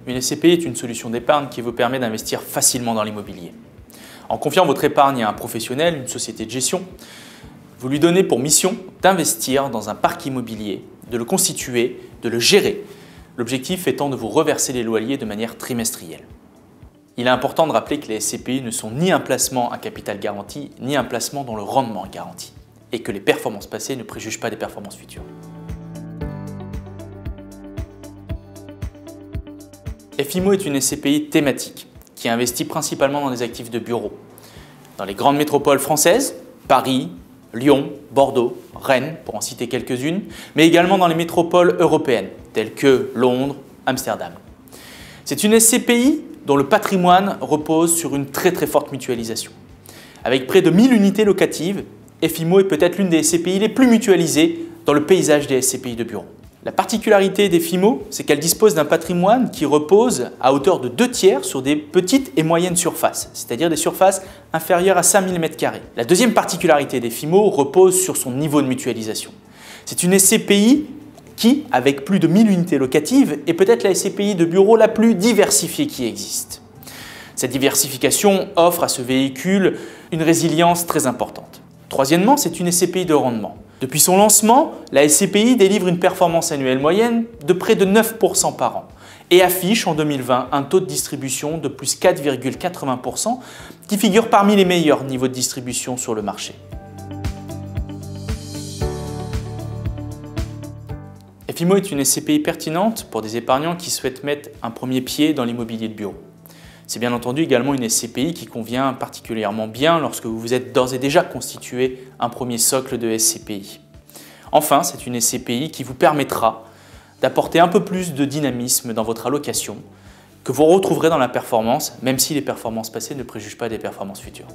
une SCPI est une solution d'épargne qui vous permet d'investir facilement dans l'immobilier. En confiant votre épargne à un professionnel, une société de gestion, vous lui donnez pour mission d'investir dans un parc immobilier, de le constituer, de le gérer, l'objectif étant de vous reverser les loyers de manière trimestrielle. Il est important de rappeler que les SCPI ne sont ni un placement à capital garanti, ni un placement dont le rendement est garanti, et que les performances passées ne préjugent pas des performances futures. FIMO est une SCPI thématique qui investit principalement dans des actifs de bureau, dans les grandes métropoles françaises, Paris, Lyon, Bordeaux, Rennes, pour en citer quelques-unes, mais également dans les métropoles européennes, telles que Londres, Amsterdam. C'est une SCPI dont le patrimoine repose sur une très forte mutualisation. Avec près de 1000 unités locatives, FIMO est peut-être l'une des SCPI les plus mutualisées dans le paysage des SCPI de bureau. La particularité des FIMO, c'est qu'elle dispose d'un patrimoine qui repose à hauteur de 2/3 sur des petites et moyennes surfaces, c'est-à-dire des surfaces inférieures à 5000 m². La deuxième particularité des FIMO repose sur son niveau de mutualisation. C'est une SCPI qui, avec plus de 1000 unités locatives, est peut-être la SCPI de bureau la plus diversifiée qui existe. Cette diversification offre à ce véhicule une résilience très importante. Troisièmement, c'est une SCPI de rendement. Depuis son lancement, la SCPI délivre une performance annuelle moyenne de près de 9% par an et affiche en 2020 un taux de distribution de plus 4,80% qui figure parmi les meilleurs niveaux de distribution sur le marché. FIMO est une SCPI pertinente pour des épargnants qui souhaitent mettre un premier pied dans l'immobilier de bureau. C'est bien entendu également une SCPI qui convient particulièrement bien lorsque vous vous êtes d'ores et déjà constitué un premier socle de SCPI. Enfin, c'est une SCPI qui vous permettra d'apporter un peu plus de dynamisme dans votre allocation que vous retrouverez dans la performance, même si les performances passées ne préjugent pas des performances futures.